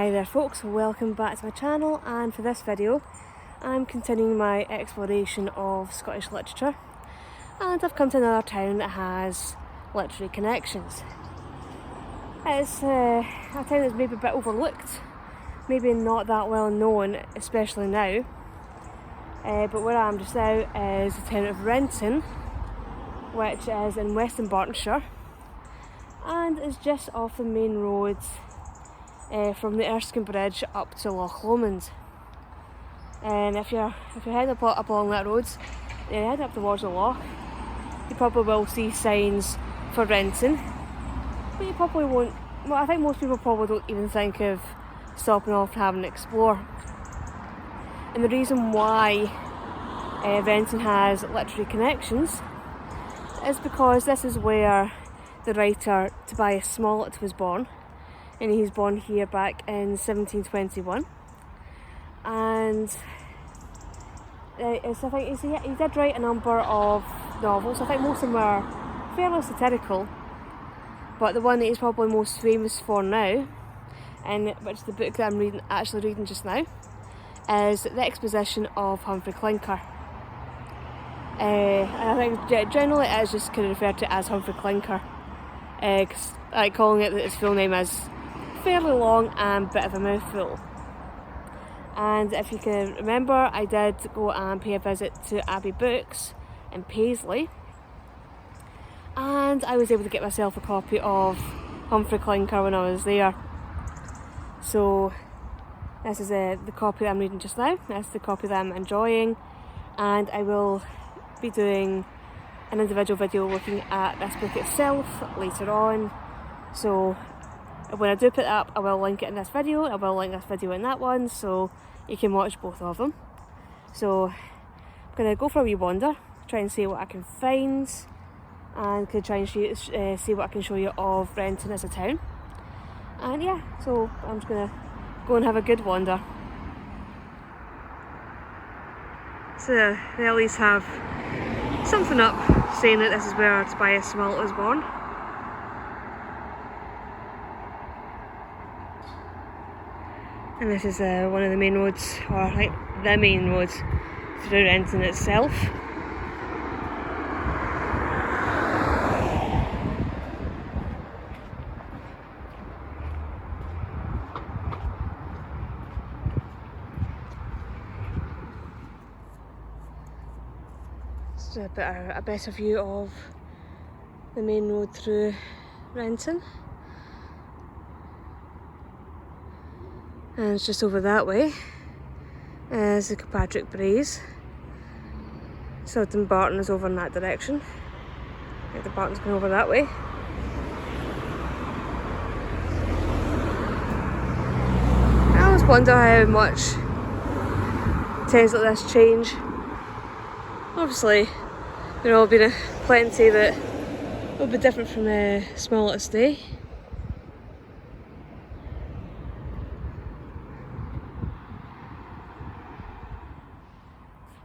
Hi there folks, welcome back to my channel, and for this video I'm continuing my exploration of Scottish literature, and I've come to another town that has literary connections. It's a town that's maybe a bit overlooked, maybe not that well known, especially now, but where I am just now is the town of Renton, which is in West Dunbartonshire and is just off the main roads from the Erskine Bridge up to Loch Lomond. And if you're heading up along that road, you're heading up towards the loch, you probably will see signs for Renton, but you probably won't. Well, I think most people probably don't even think of stopping off and having an explore. And the reason why Renton has literary connections is because this is where the writer Tobias Smollett was born, and he was born here back in 1721. And I think he did write a number of novels. I think most of them were fairly satirical, but the one that he's probably most famous for now, and which is the book that I'm actually reading just now, is The Exposition of Humphry Clinker. And I think generally it is just kind of referred to as Humphry Clinker, because like calling it its full name is fairly long and a bit of a mouthful. And if you can remember, I did go and pay a visit to Abbey Books in Paisley, and I was able to get myself a copy of Humphry Clinker when I was there. So this is the copy that I'm reading just now. That's the copy that I'm enjoying, and I will be doing an individual video looking at this book itself later on. So when I do put it up, I will link it in this video, I will link this video in that one, so you can watch both of them. So I'm going to go for a wee wander, try and see what I can find, and could try and see what I can show you of Renton as a town. And yeah, so I'm just going to go and have a good wander. So they at least have something up saying that this is where Tobias Smollett was born. And this is one of the main roads, or like the main road through Renton itself. Just a better view of the main road through Renton. And it's just over that way is the Kilpatrick Braes. So Dunbarton is over in that direction. I think Dunbarton's going over that way. I always wonder how much towns like this change. Obviously, there will be plenty that will be different from Smollett's day.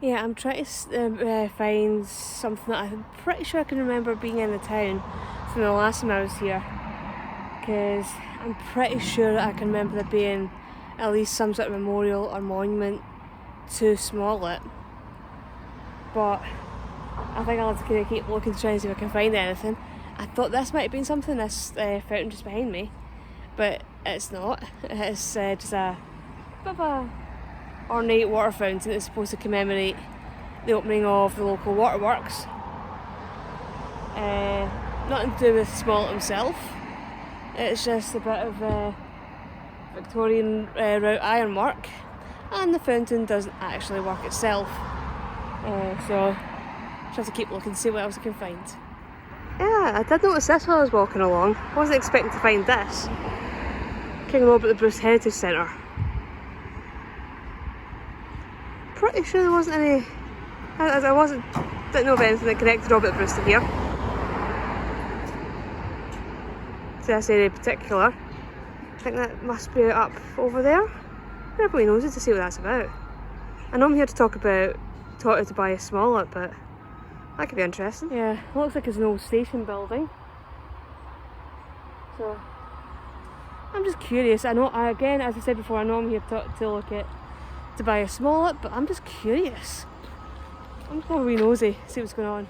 Yeah, I'm trying to find something that I'm pretty sure I can remember being in the town from the last time I was here, because I'm pretty sure that I can remember there being at least some sort of memorial or monument to Smollett. But I think I'll have to kind of keep looking to try and see if I can find anything. I thought this might have been something, this fountain just behind me, but it's not. It's just a bit of a ornate water fountain that's supposed to commemorate the opening of the local waterworks. Nothing to do with Smollett himself. It's just a bit of Victorian route ironwork, and the fountain doesn't actually work itself. So just have to keep looking to see what else I can find. Yeah, I did notice this while I was walking along. I wasn't expecting to find this. King Robert the Bruce Heritage Centre. Pretty sure there wasn't any. Didn't know of anything that connected Robert the Bruce to here. To this area in particular. I think that must be up over there. Everybody knows it to see what that's about. I know I'm here to talk to Tobias Smollett, but that could be interesting. Yeah, it looks like it's an old station building. So I'm just curious. I know, again, as I said before, I know I'm here to look at Tobias Smollett, but I'm just curious. I'm just going to be nosy, see what's going on.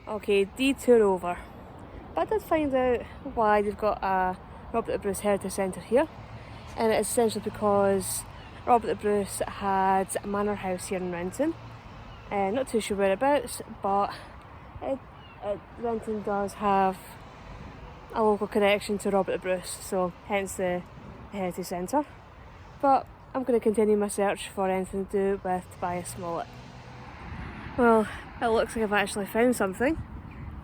Okay, detour over. But I did find out why they've got a Robert the Bruce Heritage Centre here. And it's essentially because Robert the Bruce had a manor house here in Renton. Not too sure whereabouts, but Renton does have a local connection to Robert the Bruce, so hence the Heritage Centre. But I'm going to continue my search for anything to do with Tobias Smollett. Well, it looks like I've actually found something.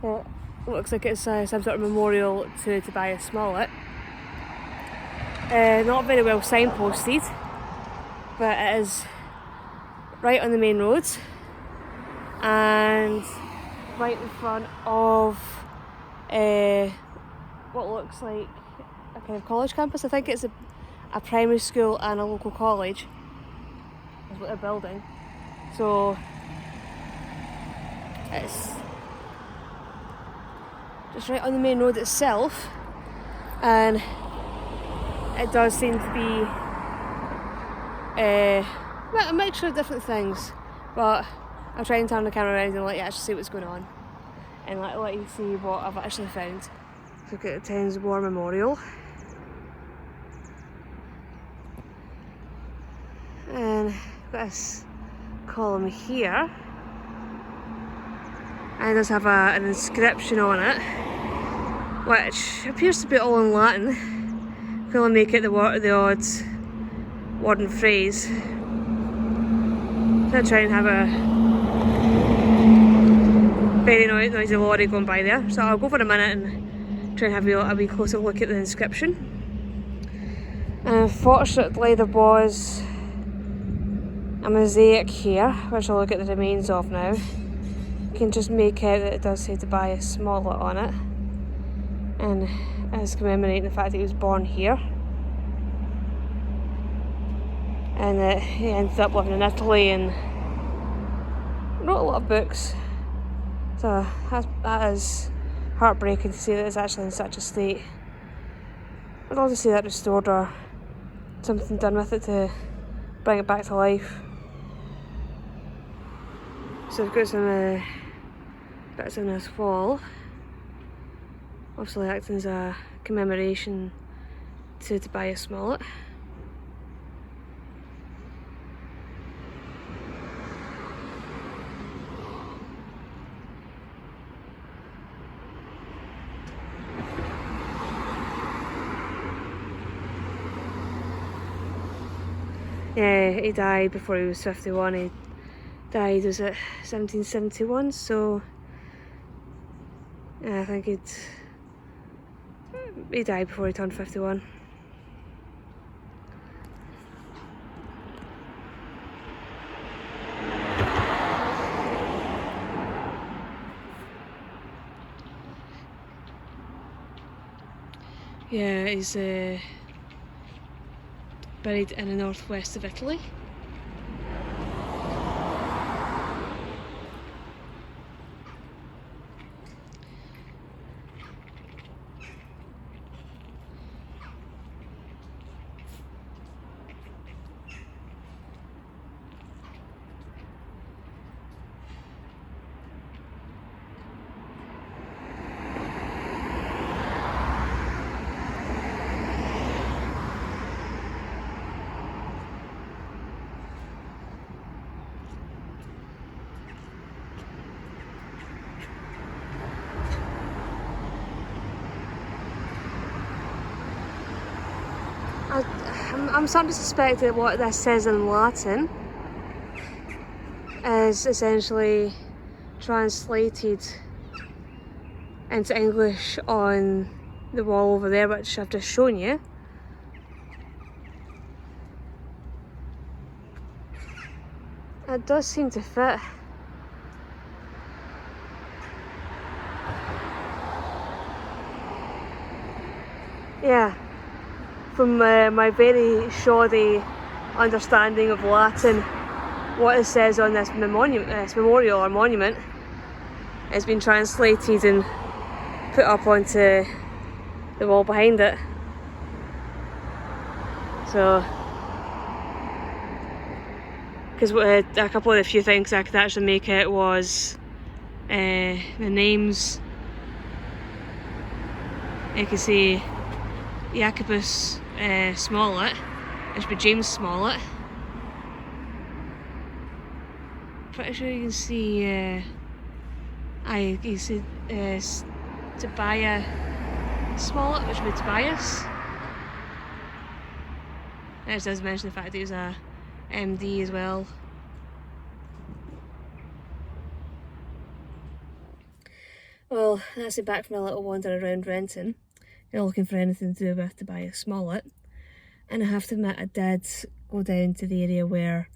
It looks like it's some sort of memorial to Tobias Smollett. Not very well signposted, but it is right on the main road and right in front of what looks like a kind of college campus. I think it's a primary school and a local college is what they're building. So it's just right on the main road itself, and it does seem to be a mixture of different things, but I'll try and turn the camera around and let you actually see what's going on and let you see what I've actually found. Look at the Thames War Memorial, and got this column here, and it does have an inscription on it which appears to be all in Latin. Can only make it the odd word and phrase. I'm going to try and have a very noisy lorry going by there, so I'll go for a minute and try and have a wee closer look at the inscription. And unfortunately there was a mosaic here, which I'll look at the remains of now. You can just make out that it does say Tobias Smollett on it, and it's commemorating the fact that he was born here and that he ended up living in Italy and wrote a lot of books. So that is heartbreaking to see that it's actually in such a state. I'd love to see that restored or something done with it to bring it back to life. So we've got some bits in this wall, obviously acting as a commemoration to Tobias Smollett. Yeah, he died before he was 51. He died, was it 1771? So yeah, I think he died before he turned 51. Yeah, he's buried in the northwest of Italy. I'm starting to suspect that what this says in Latin is essentially translated into English on the wall over there, which I've just shown you. It does seem to fit. Yeah. From my very shoddy understanding of Latin, what it says on this memorial or monument has been translated and put up onto the wall behind it. So, because a couple of the few things I could actually make it was the names. You can see Tobias Smollett, which would be James Smollett. Pretty sure you can see you can see Tobias Smollett, which would be Tobias. It does mention the fact that he was a MD as well. Well, that's it back from a little wander around Renton. You're looking for anything to do with Tobias Smollett. And I have to admit, I did go down to the area where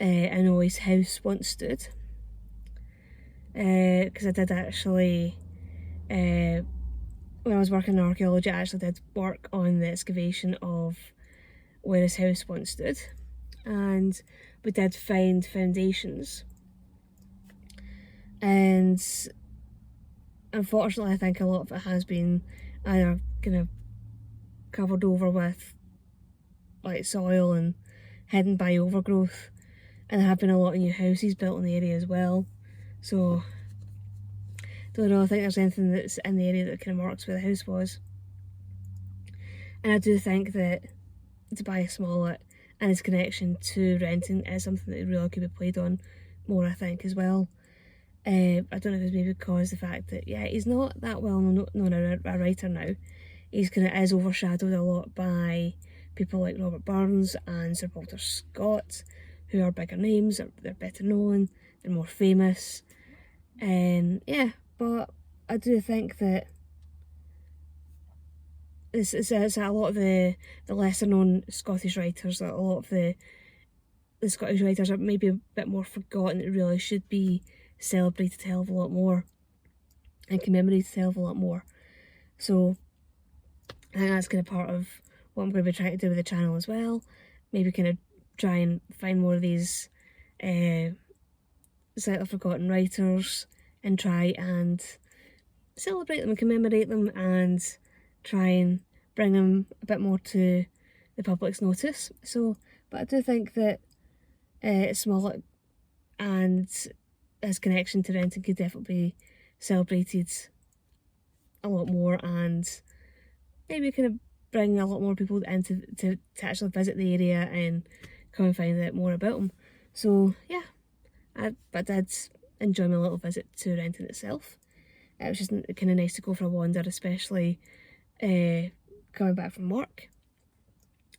I know his house once stood. Because I did actually, when I was working in archaeology, I actually did work on the excavation of where his house once stood. And we did find foundations. And unfortunately, I think a lot of it has been either kind of covered over with like soil and hidden by overgrowth, and there have been a lot of new houses built in the area as well. So don't know, I think there's anything that's in the area that kind of marks where the house was. And I do think that Tobias Smollett and his connection to Renton is something that really could be played on more, I think, as well. I don't know if it's maybe because the fact that, yeah, he's not that well known a writer now. He's kind of is overshadowed a lot by people like Robert Burns and Sir Walter Scott, who are bigger names, they're better known, they're more famous. And yeah, but I do think that it's a lot of the lesser known Scottish writers, a lot of the Scottish writers are maybe a bit more forgotten. It really should be celebrated a hell of a lot more and commemorated a hell of a lot more. So I think that's kind of part of what I'm going to be trying to do with the channel as well. Maybe kind of try and find more of these slightly forgotten writers and try and celebrate them and commemorate them and try and bring them a bit more to the public's notice. So, but I do think that Smollett and his connection to Renton could definitely be celebrated a lot more, and maybe kind of bring a lot more people into to actually visit the area and come and find out more about them. So yeah, I did enjoy my little visit to Renton itself. It was just kind of nice to go for a wander, especially coming back from work.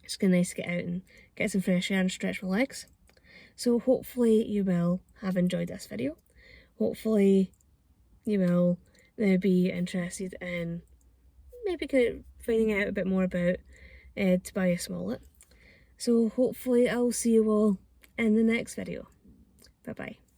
It's kind of nice to get out and get some fresh air and stretch my legs. So hopefully you will have enjoyed this video. Hopefully you will be interested in maybe kind of finding out a bit more about Tobias Smollett. So hopefully I'll see you all in the next video. Bye bye.